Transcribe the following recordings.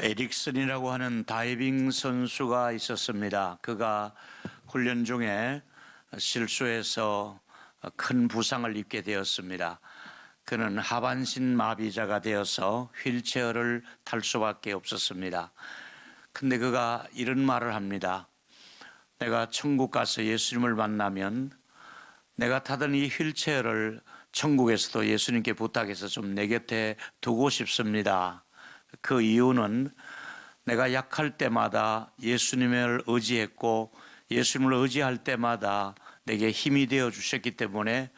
에릭슨이라고 하는 다이빙 선수가 있었습니다. 그가 훈련 중에 실수해서 큰 부상을 입게 되었습니다. 그는 하반신 마비자가 되어서 휠체어를 탈 수밖에 없었습니다. 근데 그가 이런 말을 합니다. 내가 천국 가서 예수님을 만나면 내가 타던 이 휠체어를 천국에서도 예수님께 부탁해서 좀 내 곁에 두고 싶습니다. 그 이유는 내가 약할 때마다 예수님을 의지했고 예수님을 의지할 때마다 내게 힘이 되어 주셨기 때문에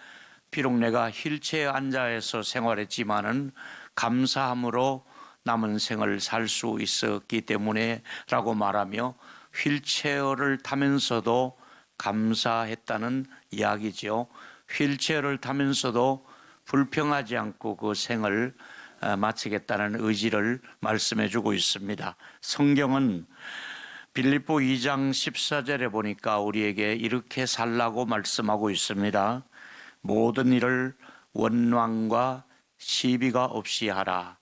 비록 내가 휠체어에 앉아서 생활했지만은 감사함으로 남은 생을 살 수 있었기 때문에 라고 말하며 휠체어를 타면서도 감사했다는 이야기죠. 휠체어를 타면서도 불평하지 않고 그 생을 마치겠다는 의지를 말씀해 주고 있습니다. 성경은 빌립보 2장 14절에 보니까 우리에게 이렇게 살라고 말씀하고 있습니다. 모든 일을 원망과 시비가 없이 하라.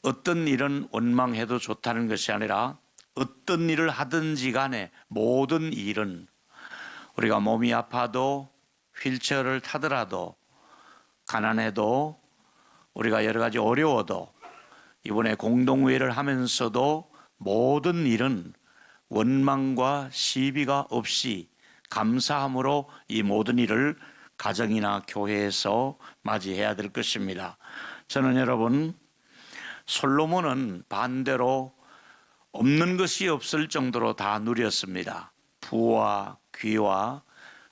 어떤 일은 원망해도 좋다는 것이 아니라 어떤 일을 하든지 간에 모든 일은 우리가 몸이 아파도 휠체어를 타더라도 가난해도 우리가 여러 가지 어려워도 이번에 공동회의를 하면서도 모든 일은 원망과 시비가 없이 감사함으로 이 모든 일을 가정이나 교회에서 맞이해야 될 것입니다. 저는 여러분 솔로몬은 반대로 없는 것이 없을 정도로 다 누렸습니다. 부와 귀와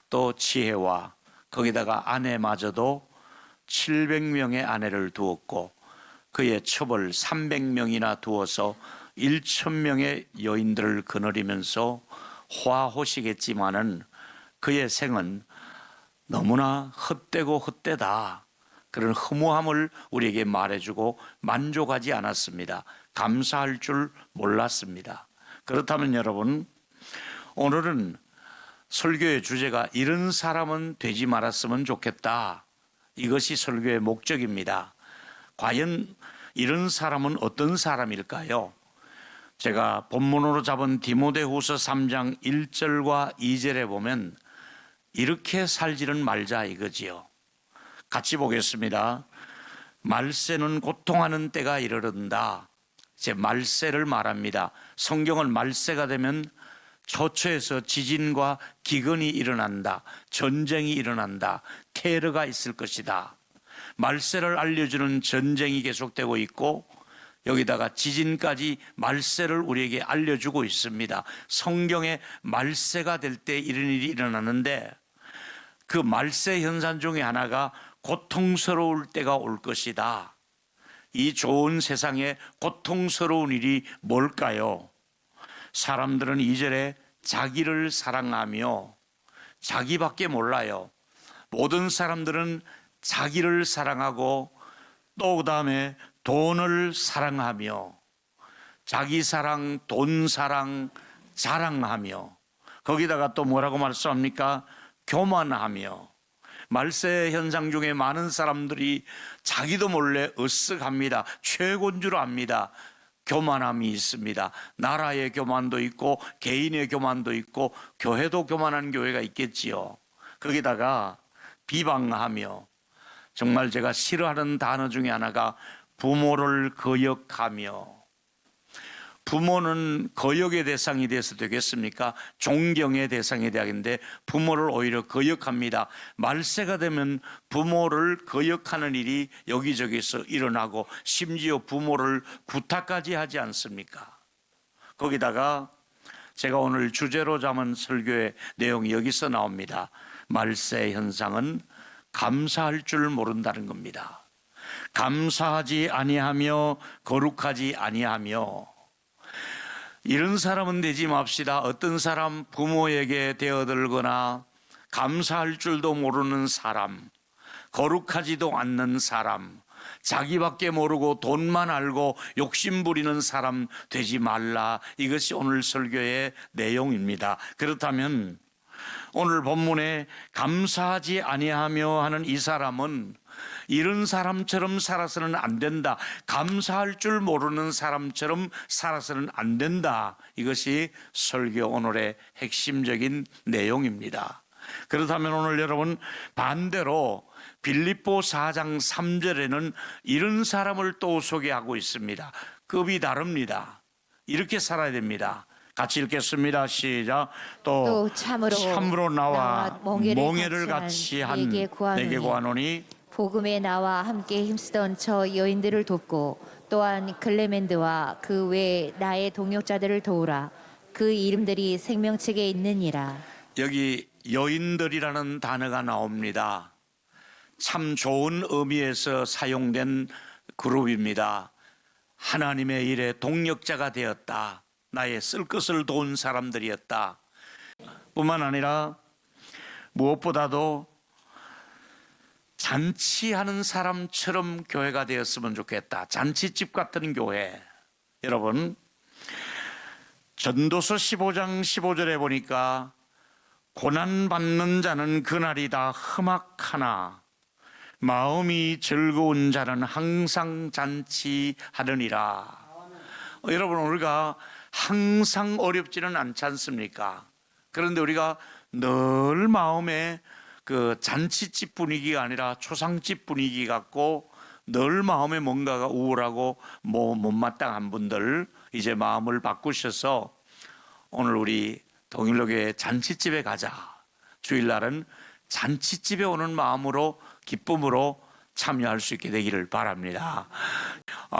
또 지혜와 거기다가 아내마저도 700명의 아내를 두었고 그의 첩을 300명이나 두어서 1000명의 여인들을 거느리면서 호화호식했지만은 그의 생은 너무나 헛되고 헛되다. 그런 허무함을 우리에게 말해주고 만족하지 않았습니다. 감사할 줄 몰랐습니다. 그렇다면 여러분, 오늘은 설교의 주제가 이런 사람은 되지 말았으면 좋겠다. 이것이 설교의 목적입니다. 과연 이런 사람은 어떤 사람일까요? 제가 본문으로 잡은 디모데후서 3장 1절과 2절에 보면 이렇게 살지는 말자 이거지요. 같이 보겠습니다. 말세는 고통하는 때가 이르른다. 제 말세를 말합니다. 성경은 말세가 되면 초처에서 지진과 기근이 일어난다. 전쟁이 일어난다. 테러가 있을 것이다. 말세를 알려주는 전쟁이 계속되고 있고 여기다가 지진까지 말세를 우리에게 알려주고 있습니다. 성경에 말세가 될 때 이런 일이 일어나는데 그 말세 현상 중에 하나가 고통스러울 때가 올 것이다. 이 좋은 세상에 고통스러운 일이 뭘까요? 사람들은 2절에 자기를 사랑하며 자기밖에 몰라요. 모든 사람들은 자기를 사랑하고 또 그다음에 돈을 사랑하며 자기 사랑, 돈 사랑, 자랑하며 거기다가 또 뭐라고 말씀합니까? 교만하며 말세 현상 중에 많은 사람들이 자기도 몰래 으쓱합니다. 최고인 줄 압니다. 교만함이 있습니다. 나라의 교만도 있고 개인의 교만도 있고 교회도 교만한 교회가 있겠지요. 거기다가 비방하며 정말 제가 싫어하는 단어 중에 하나가 부모를 거역하며 부모는 거역의 대상이 돼서 되겠습니까? 존경의 대상이 되겠는데 부모를 오히려 거역합니다. 말세가 되면 부모를 거역하는 일이 여기저기서 일어나고 심지어 부모를 구타까지 하지 않습니까? 거기다가 제가 오늘 주제로 잡은 설교의 내용이 여기서 나옵니다. 말세 현상은 감사할 줄 모른다는 겁니다. 감사하지 아니하며 거룩하지 아니하며 이런 사람은 되지 맙시다. 어떤 사람 부모에게 대어들거나 감사할 줄도 모르는 사람, 거룩하지도 않는 사람, 자기밖에 모르고 돈만 알고 욕심 부리는 사람 되지 말라. 이것이 오늘 설교의 내용입니다. 그렇다면 오늘 본문에 감사하지 아니하며 하는 이 사람은 이런 사람처럼 살아서는 안 된다. 감사할 줄 모르는 사람처럼 살아서는 안 된다. 이것이 설교 오늘의 핵심적인 내용입니다. 그렇다면 오늘 여러분 반대로 빌립보 4장 3절에는 이런 사람을 또 소개하고 있습니다. 급이 다릅니다. 이렇게 살아야 됩니다. 같이 읽겠습니다. 시작. 또 참으로 나와 멍에를 같이 한 내게 구하노니 복음에 나와 함께 힘쓰던 저 여인들을 돕고 또한 클레멘드와 그 외 나의 동역자들을 도우라. 그 이름들이 생명책에 있느니라. 여기 여인들이라는 단어가 나옵니다. 참 좋은 의미에서 사용된 그룹입니다. 하나님의 일에 동력자가 되었다. 나의 쓸 것을 도운 사람들이었다. 뿐만 아니라 무엇보다도 잔치하는 사람처럼 교회가 되었으면 좋겠다. 잔치집 같은 교회. 여러분, 전도서 15장 15절에 보니까 고난받는 자는 그날이 다 험악하나 마음이 즐거운 자는 항상 잔치하느니라. 여러분, 우리가 항상 어렵지는 않지 않습니까? 그런데 우리가 늘 마음에 그 잔치집 분위기가 아니라 초상집 분위기 같고 늘 마음에 뭔가가 우울하고 못마땅한 분들 이제 마음을 바꾸셔서 오늘 우리 동일로교회 잔치집에 가자. 주일날은 잔치집에 오는 마음으로 기쁨으로 참여할 수 있게 되기를 바랍니다.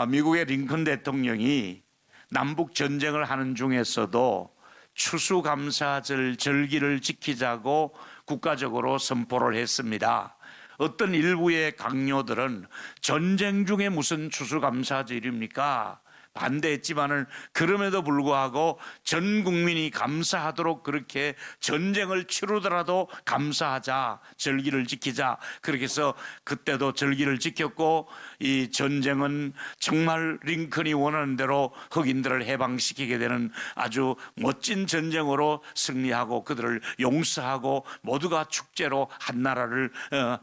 미국의 링컨 대통령이 남북 전쟁을 하는 중에서도 추수감사절 절기를 지키자고 국가적으로 선포를 했습니다. 어떤 일부의 강요들은 전쟁 중에 무슨 추수감사절입니까? 반대했지만은 그럼에도 불구하고 전 국민이 감사하도록 그렇게 전쟁을 치르더라도 감사하자, 절기를 지키자. 그렇게 해서 그때도 절기를 지켰고 이 전쟁은 정말 링컨이 원하는 대로 흑인들을 해방시키게 되는 아주 멋진 전쟁으로 승리하고 그들을 용서하고 모두가 축제로 한 나라를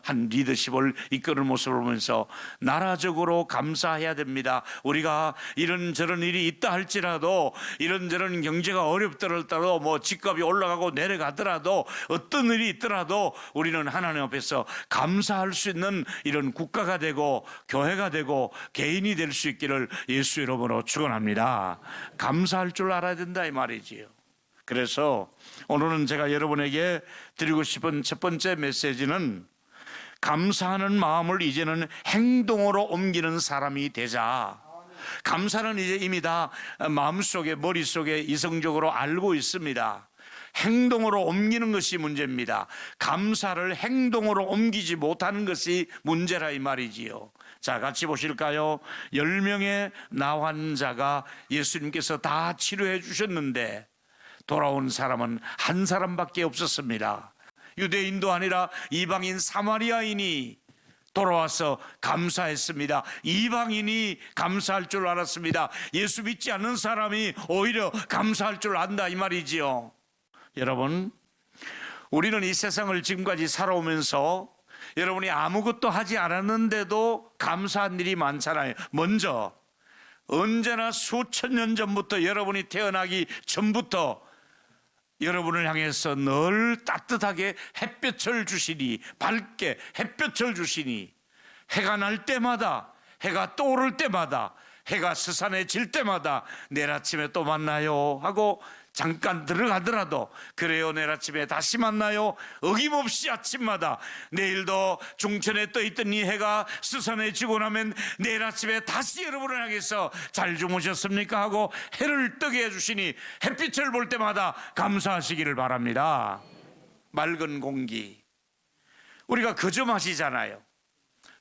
한 리더십을 이끄는 모습을 보면서 나라적으로 감사해야 됩니다. 우리가 이런저런 일이 있다 할지라도 이런저런 경제가 어렵더라도 뭐 집값이 올라가고 내려가더라도 어떤 일이 있더라도 우리는 하나님 앞에서 감사할 수 있는 이런 국가가 되고 교회가 되고 개인이 될 수 있기를 예수 이름으로 축원합니다. 감사할 줄 알아야 된다 이 말이지요. 그래서 오늘은 제가 여러분에게 드리고 싶은 첫 번째 메시지는 감사하는 마음을 이제는 행동으로 옮기는 사람이 되자. 감사는 이제 이미 다 마음속에 머릿속에 이성적으로 알고 있습니다. 행동으로 옮기는 것이 문제입니다. 감사를 행동으로 옮기지 못하는 것이 문제라 이 말이지요. 자, 같이 보실까요? 10명의 나환자가 예수님께서 다 치료해 주셨는데 돌아온 사람은 한 사람밖에 없었습니다. 유대인도 아니라 이방인 사마리아인이 돌아와서 감사했습니다. 이방인이 감사할 줄 알았습니다. 예수 믿지 않는 사람이 오히려 감사할 줄 안다 이 말이지요. 여러분, 우리는 이 세상을 지금까지 살아오면서 여러분이 아무것도 하지 않았는데도 감사한 일이 많잖아요. 먼저 언제나 수천 년 전부터 여러분이 태어나기 전부터 여러분을 향해서 늘 따뜻하게 햇볕을 주시니, 밝게 햇볕을 주시니, 해가 날 때마다, 해가 떠오를 때마다, 해가 스산해질 때마다 내일 아침에 또 만나요 하고 잠깐 들어가더라도 그래요 내일 아침에 다시 만나요 어김없이 아침마다 내일도 중천에 떠있던 이 해가 스산해지고 나면 내일 아침에 다시 여러분을 향해서 잘 주무셨습니까 하고 해를 뜨게 해주시니 햇빛을 볼 때마다 감사하시기를 바랍니다. 맑은 공기, 우리가 그저 마시잖아요.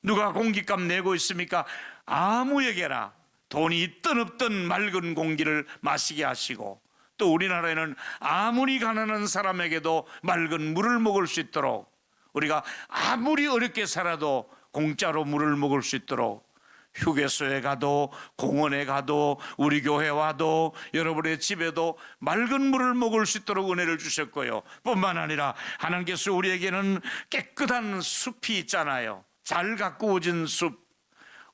누가 공기값 내고 있습니까? 아무에게나 돈이 있든 없든 맑은 공기를 마시게 하시고, 또 우리나라에는 아무리 가난한 사람에게도 맑은 물을 먹을 수 있도록, 우리가 아무리 어렵게 살아도 공짜로 물을 먹을 수 있도록 휴게소에 가도 공원에 가도 우리 교회 와도 여러분의 집에도 맑은 물을 먹을 수 있도록 은혜를 주셨고요. 뿐만 아니라 하나님께서 우리에게는 깨끗한 숲이 있잖아요. 잘 가꾸어진 숲,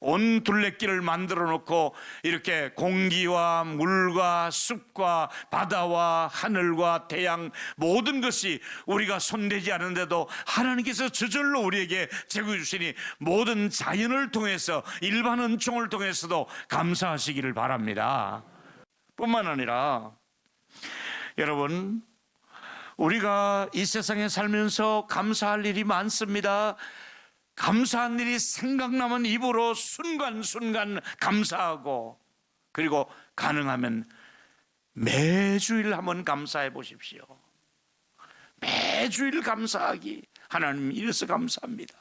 온 둘레길을 만들어 놓고 이렇게 공기와 물과 숲과 바다와 하늘과 태양 모든 것이 우리가 손대지 않은데도 하나님께서 저절로 우리에게 제공해 주시니 모든 자연을 통해서 일반 은총을 통해서도 감사하시기를 바랍니다. 뿐만 아니라 여러분, 우리가 이 세상에 살면서 감사할 일이 많습니다. 감사한 일이 생각나면 입으로 순간순간 감사하고, 그리고 가능하면 매주일 한번 감사해 보십시오. 매주일 감사하기. 하나님 이래서 감사합니다.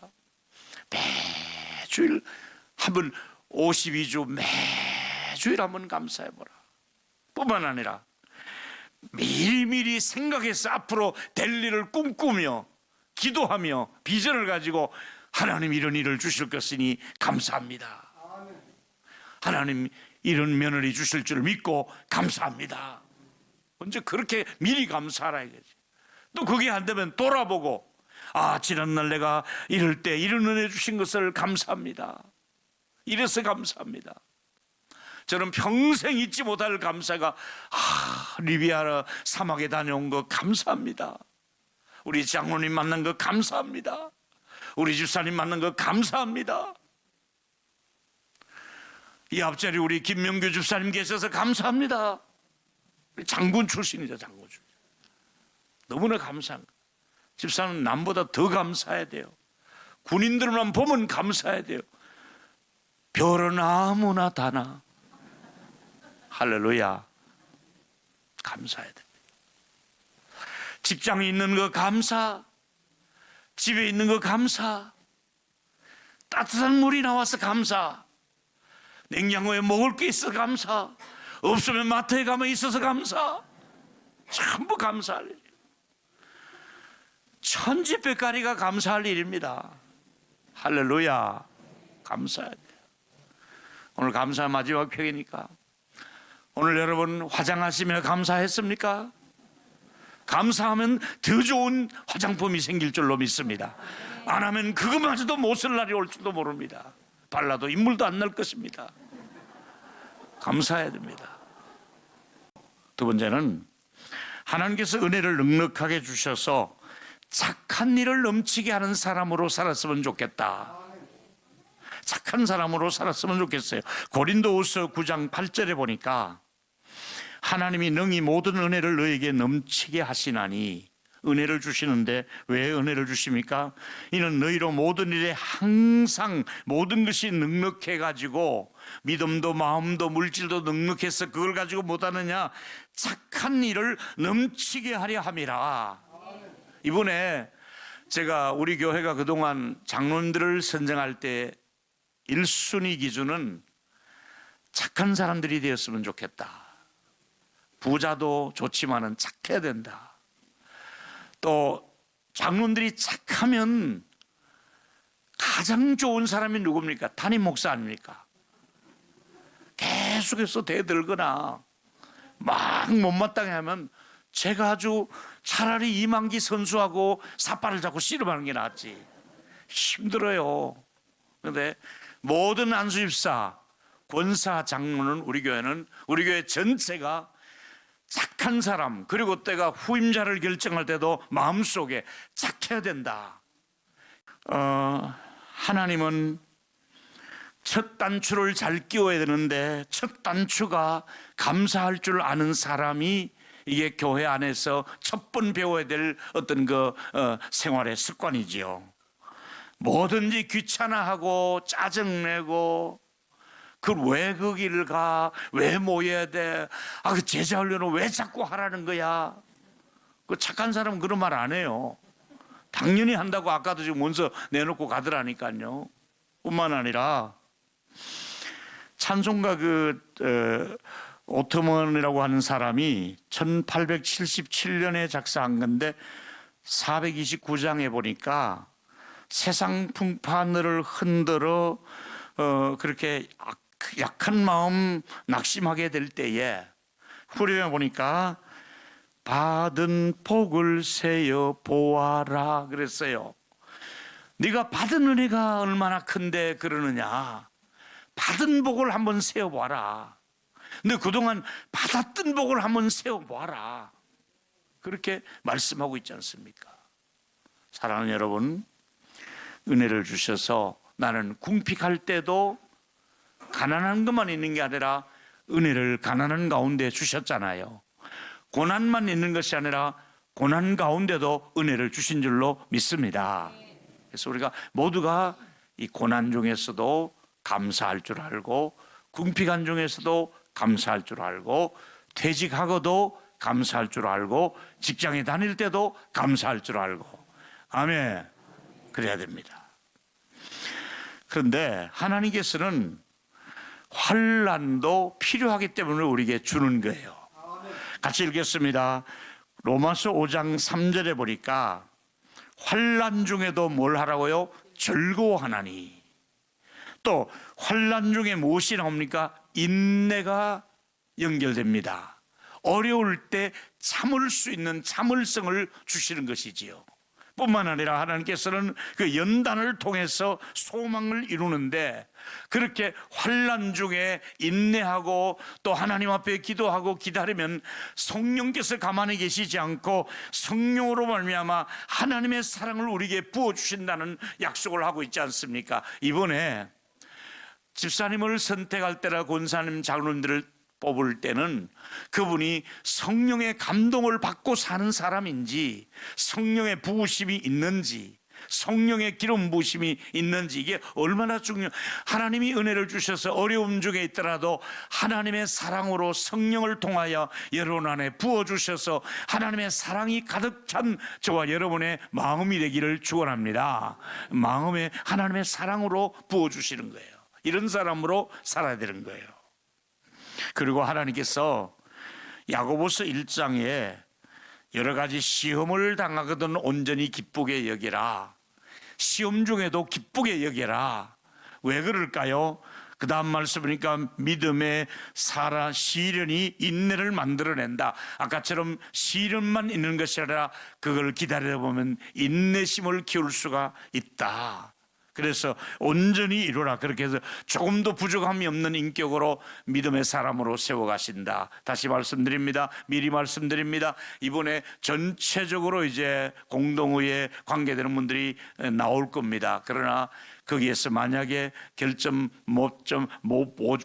매주일 한번 52주 매주일 한번 감사해 보라. 뿐만 아니라 미리미리 생각해서 앞으로 될 일을 꿈꾸며 기도하며 비전을 가지고 하나님 이런 일을 주실 것이니 감사합니다. 하나님 이런 며느리 주실 줄 믿고 감사합니다. 먼저 그렇게 미리 감사하라 이거지. 또 그게 안 되면 돌아보고, 아, 지난날 내가 이럴 때 이런 은혜 주신 것을 감사합니다. 이래서 감사합니다. 저는 평생 잊지 못할 감사가, 리비아 사막에 다녀온 거 감사합니다. 우리 장로님 만난 거 감사합니다. 우리 집사님 만난 거 감사합니다. 이 앞자리 우리 김명규 집사님 계셔서 감사합니다. 장군 출신이죠, 장군 출신. 너무나 감사한 거. 집사는 남보다 더 감사해야 돼요. 군인들만 보면 감사해야 돼요. 별은 아무나 다나. 할렐루야. 감사해야 됩니다. 직장에 있는 거 감사, 집에 있는 거 감사, 따뜻한 물이 나와서 감사, 냉장고에 먹을 게 있어 감사, 없으면 마트에 가면 있어서 감사. 전부 감사할 일이에요. 천지백가리가 감사할 일입니다. 할렐루야. 감사해야 돼요. 오늘 감사 마지막 표기니까 오늘 여러분 화장하시며 감사했습니까? 감사하면 더 좋은 화장품이 생길 줄로 믿습니다. 안 하면 그것마저도 못 쓸 날이 올 줄도 모릅니다. 발라도 인물도 안 날 것입니다. 감사해야 됩니다. 두 번째는 하나님께서 은혜를 넉넉하게 주셔서 착한 일을 넘치게 하는 사람으로 살았으면 좋겠다. 착한 사람으로 살았으면 좋겠어요. 고린도후서 9장 8절에 보니까 하나님이 능히 모든 은혜를 너에게 넘치게 하시나니, 은혜를 주시는데 왜 은혜를 주십니까? 이는 너희로 모든 일에 항상 모든 것이 넉넉해 가지고 믿음도 마음도 물질도 넉넉해서 그걸 가지고 못하느냐, 착한 일을 넘치게 하려 함이라. 이번에 제가 우리 교회가 그동안 장로님들을 선정할 때 1순위 기준은 착한 사람들이 되었으면 좋겠다. 부자도 좋지만은 착해야 된다. 또 장로님들이 착하면 가장 좋은 사람이 누굽니까? 담임 목사 아닙니까? 계속해서 대들거나 막 못마땅해 하면 제가 아주 차라리 이만기 선수하고 삿발을 잡고 씨름하는 게 낫지. 힘들어요. 그런데 모든 안수집사, 권사, 장로는 우리 교회 전체가 착한 사람, 그리고 때가 후임자를 결정할 때도 마음속에 착해야 된다. 하나님은 첫 단추를 잘 끼워야 되는데 첫 단추가 감사할 줄 아는 사람이 이게 교회 안에서 첫 번 배워야 될 어떤 생활의 습관이지요. 뭐든지 귀찮아하고 짜증내고, 왜 그 길을 가? 왜 모여야 돼? 그 제자 훈련을 왜 자꾸 하라는 거야? 그 착한 사람은 그런 말 안 해요. 당연히 한다고 아까도 지금 먼저 내놓고 가더라니까요. 뿐만 아니라 찬송가 오토먼이라고 하는 사람이 1877년에 작사한 건데 429장에 보니까 세상 풍파늘을 흔들어 그렇게 약한 마음 낙심하게 될 때에 후렴에 보니까 받은 복을 세어 보아라 그랬어요. 네가 받은 은혜가 얼마나 큰데 그러느냐. 받은 복을 한번 세어보아라. 근데 그동안 받았던 복을 한번 세어보아라. 그렇게 말씀하고 있지 않습니까? 사랑하는 여러분, 은혜를 주셔서 나는 궁핍할 때도 가난한 것만 있는 게 아니라 은혜를 가난한 가운데 주셨잖아요. 고난만 있는 것이 아니라 고난 가운데도 은혜를 주신 줄로 믿습니다. 그래서 우리가 모두가 이 고난 중에서도 감사할 줄 알고, 궁핍한 중에서도 감사할 줄 알고, 퇴직하고도 감사할 줄 알고, 직장에 다닐 때도 감사할 줄 알고, 아멘. 그래야 됩니다. 그런데 하나님께서는 환난도 필요하기 때문에 우리에게 주는 거예요. 같이 읽겠습니다. 로마서 5장 3절에 보니까 환난 중에도 뭘 하라고요? 즐거워하나니. 또 환난 중에 무엇이 나옵니까? 인내가 연결됩니다. 어려울 때 참을 수 있는 참을성을 주시는 것이지요. 뿐만 아니라 하나님께서는 그 연단을 통해서 소망을 이루는데, 그렇게 환난 중에 인내하고 또 하나님 앞에 기도하고 기다리면 성령께서 가만히 계시지 않고 성령으로 말미암아 하나님의 사랑을 우리에게 부어주신다는 약속을 하고 있지 않습니까? 이번에 집사님을 선택할 때나 권사님 장로님들을 뽑을 때는 그분이 성령의 감동을 받고 사는 사람인지, 성령의 부으심이 있는지, 성령의 기름 부으심이 있는지, 이게 얼마나 중요해요. 하나님이 은혜를 주셔서 어려움 중에 있더라도 하나님의 사랑으로 성령을 통하여 여러분 안에 부어주셔서 하나님의 사랑이 가득 찬 저와 여러분의 마음이 되기를 축원합니다. 마음에 하나님의 사랑으로 부어주시는 거예요. 이런 사람으로 살아야 되는 거예요. 그리고 하나님께서 야고보서 1장에 여러 가지 시험을 당하거든 온전히 기쁘게 여기라. 시험 중에도 기쁘게 여기라. 왜 그럴까요? 그 다음 말씀 보니까 믿음에 살아 시련이 인내를 만들어낸다. 아까처럼 시련만 있는 것이 아니라 그걸 기다리다 보면 인내심을 키울 수가 있다. 그래서 온전히 이루라. 그렇게 해서 조금도 부족함이 없는 인격으로 믿음의 사람으로 세워가신다. 다시 말씀드립니다. 미리 말씀드립니다. 이번에 전체적으로 이제 공동의에 관계되는 분들이 나올 겁니다. 그러나 거기에서 만약에 결점,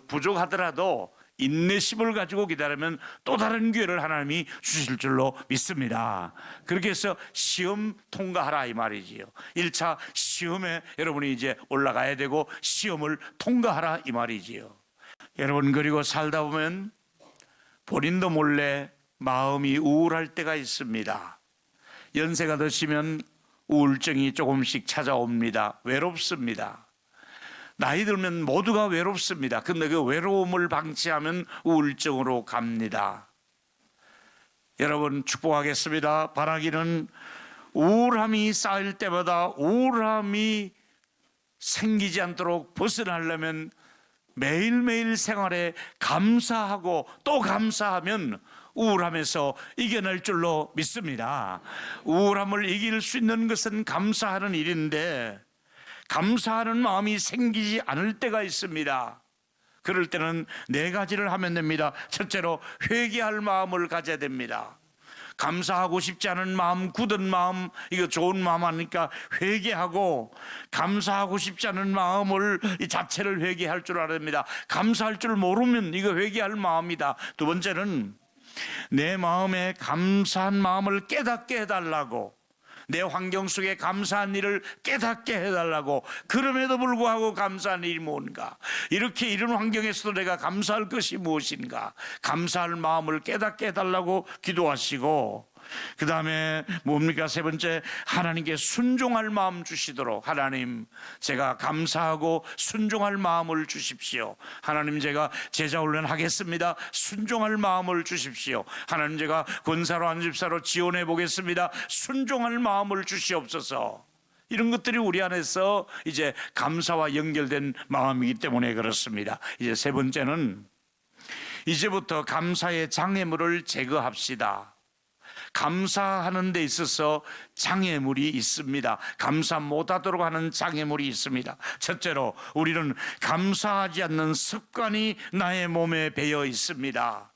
부족하더라도 인내심을 가지고 기다리면 또 다른 기회를 하나님이 주실 줄로 믿습니다. 그렇게 해서 시험 통과하라 이 말이지요. 1차 시험에 여러분이 이제 올라가야 되고 시험을 통과하라 이 말이지요. 여러분, 그리고 살다 보면 본인도 몰래 마음이 우울할 때가 있습니다. 연세가 드시면 우울증이 조금씩 찾아옵니다. 외롭습니다. 나이 들면 모두가 외롭습니다. 근데 그 외로움을 방치하면 우울증으로 갑니다. 여러분, 축복하겠습니다. 바라기는 우울함이 쌓일 때마다 우울함이 생기지 않도록 벗어나려면 매일매일 생활에 감사하고 또 감사하면 우울함에서 이겨낼 줄로 믿습니다. 우울함을 이길 수 있는 것은 감사하는 일인데 감사하는 마음이 생기지 않을 때가 있습니다. 그럴 때는 4가지를 하면 됩니다. 첫째로 회개할 마음을 가져야 됩니다. 감사하고 싶지 않은 마음, 굳은 마음, 이거 좋은 마음 하니까 회개하고, 감사하고 싶지 않은 마음을 이 자체를 회개할 줄 알아야 됩니다. 감사할 줄 모르면 이거 회개할 마음이다. 두 번째는 내 마음에 감사한 마음을 깨닫게 해달라고, 내 환경 속에 감사한 일을 깨닫게 해달라고. 그럼에도 불구하고 감사한 일이 뭔가, 이렇게 이런 환경에서도 내가 감사할 것이 무엇인가, 감사할 마음을 깨닫게 해달라고 기도하시고, 그 다음에 뭡니까? 세 번째, 하나님께 순종할 마음 주시도록, 하나님 제가 감사하고 순종할 마음을 주십시오. 하나님 제가 제자 훈련하겠습니다. 순종할 마음을 주십시오. 하나님 제가 권사로 안집사로 지원해 보겠습니다. 순종할 마음을 주시옵소서. 이런 것들이 우리 안에서 이제 감사와 연결된 마음이기 때문에 그렇습니다. 이제 세 번째는 이제부터 감사의 장애물을 제거합시다. 감사하는 데 있어서 장애물이 있습니다. 감사 못하도록 하는 장애물이 있습니다. 첫째로 우리는 감사하지 않는 습관이 나의 몸에 배어 있습니다.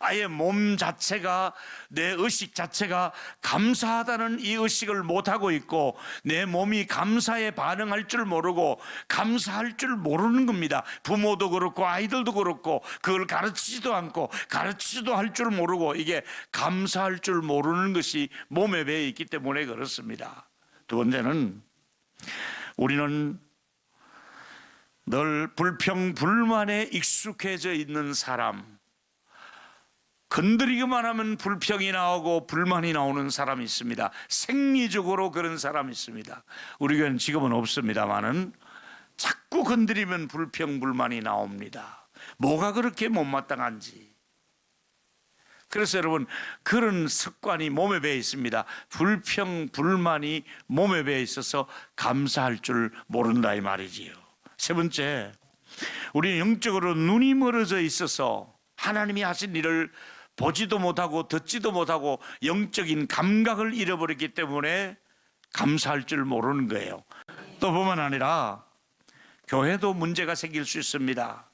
아예 몸 자체가, 내 의식 자체가 감사하다는 이 의식을 못하고 있고, 내 몸이 감사에 반응할 줄 모르고 감사할 줄 모르는 겁니다. 부모도 그렇고 아이들도 그렇고 그걸 가르치지도 않고 가르치지도 할 줄 모르고, 이게 감사할 줄 모르는 것이 몸에 배어 있기 때문에 그렇습니다. 두 번째는 우리는 늘 불평불만에 익숙해져 있는 사람, 건드리기만 하면 불평이 나오고 불만이 나오는 사람이 있습니다. 생리적으로 그런 사람이 있습니다. 우리 교회는 지금은 없습니다만은 자꾸 건드리면 불평불만이 나옵니다. 뭐가 그렇게 못마땅한지. 그래서 여러분, 그런 습관이 몸에 배어 있습니다. 불평불만이 몸에 배어 있어서 감사할 줄 모른다 이 말이지요. 세 번째, 우리는 영적으로 눈이 멀어져 있어서 하나님이 하신 일을 보지도 못하고 듣지도 못하고 영적인 감각을 잃어버렸기 때문에 감사할 줄 모르는 거예요. 또 뿐만 아니라 교회도 문제가 생길 수 있습니다.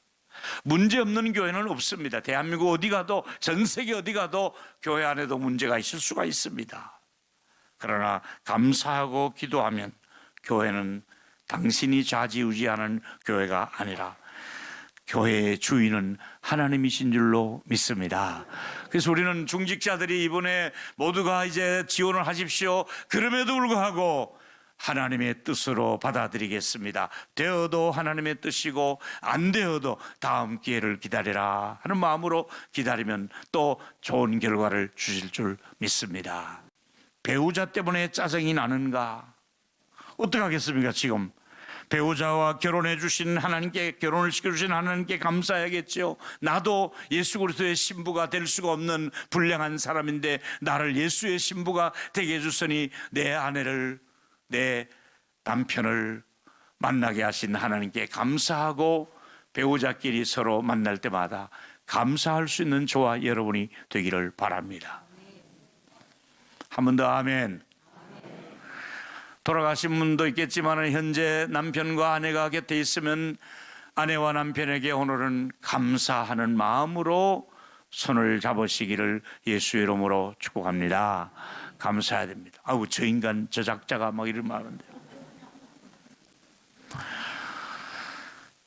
문제 없는 교회는 없습니다. 대한민국 어디 가도, 전 세계 어디 가도 교회 안에도 문제가 있을 수가 있습니다. 그러나 감사하고 기도하면 교회는 당신이 좌지우지하는 교회가 아니라 교회의 주인은 하나님이신 줄로 믿습니다. 그래서 우리는 중직자들이 이번에 모두가 이제 지원을 하십시오. 그럼에도 불구하고 하나님의 뜻으로 받아들이겠습니다. 되어도 하나님의 뜻이고 안 되어도 다음 기회를 기다리라 하는 마음으로 기다리면 또 좋은 결과를 주실 줄 믿습니다. 배우자 때문에 짜증이 나는가? 어떻게 하겠습니까? 지금 배우자와 결혼해 주신 하나님께, 결혼을 시켜주신 하나님께 감사해야겠죠. 나도 예수 그리스도의 신부가 될 수가 없는 불량한 사람인데 나를 예수의 신부가 되게 해주시니 내 아내를, 내 남편을 만나게 하신 하나님께 감사하고 배우자끼리 서로 만날 때마다 감사할 수 있는 저와 여러분이 되기를 바랍니다. 한 번 더 아멘. 돌아가신 분도 있겠지만 현재 남편과 아내가 곁에 있으면 아내와 남편에게 오늘은 감사하는 마음으로 손을 잡으시기를 예수의 이름으로 축복합니다. 감사해야 됩니다. 아우, 저 인간, 저 작자가 막 이러면 하는데.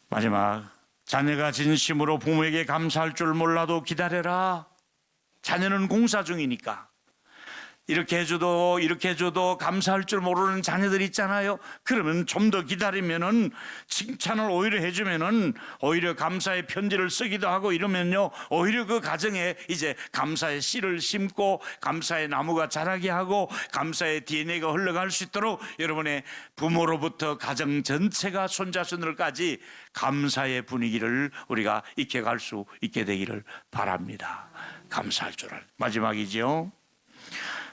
마지막, 자녀가 진심으로 부모에게 감사할 줄 몰라도 기다려라. 자녀는 공사 중이니까. 이렇게 해줘도 감사할 줄 모르는 자녀들 있잖아요. 그러면 좀 더 기다리면은, 칭찬을 오히려 해주면은 오히려 감사의 편지를 쓰기도 하고 이러면요, 오히려 그 가정에 이제 감사의 씨를 심고 감사의 나무가 자라게 하고 감사의 DNA가 흘러갈 수 있도록 여러분의 부모로부터 가정 전체가 손자손들까지 감사의 분위기를 우리가 익혀갈 수 있게 되기를 바랍니다. 감사할 줄 알. 마지막이죠.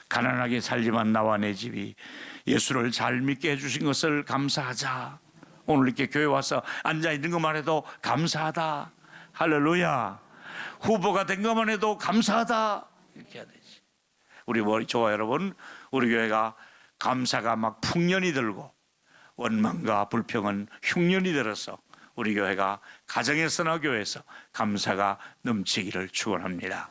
가난하게 살지만 나와 내 집이 예수를 잘 믿게 해주신 것을 감사하자. 오늘 이렇게 교회 와서 앉아있는 것만 해도 감사하다. 할렐루야. 후보가 된 것만 해도 감사하다. 이렇게 해야 되지. 저와 여러분, 우리 교회가 감사가 막 풍년이 들고 원망과 불평은 흉년이 들어서 우리 교회가 가정에서나 교회에서 감사가 넘치기를 축원합니다.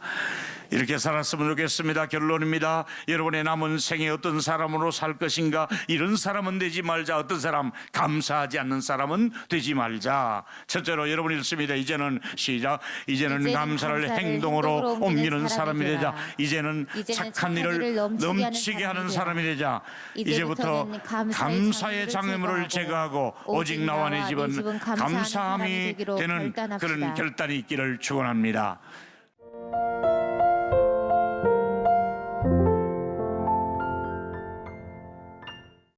이렇게 살았으면 좋겠습니다. 결론입니다. 여러분의 남은 생에 어떤 사람으로 살 것인가? 이런 사람은 되지 말자. 어떤 사람? 감사하지 않는 사람은 되지 말자. 첫째로 여러분이 읽습니다. 이제는 시작. 이제는 감사를 행동으로 옮기는 사람이 되자. 이제는 착한 일을 넘치게 하는 사람이 되자. 이제부터 감사의 장애물을 제거하고 오직 나와 내 집은 감사함이 되는 그런 결단이 있기를 축원합니다.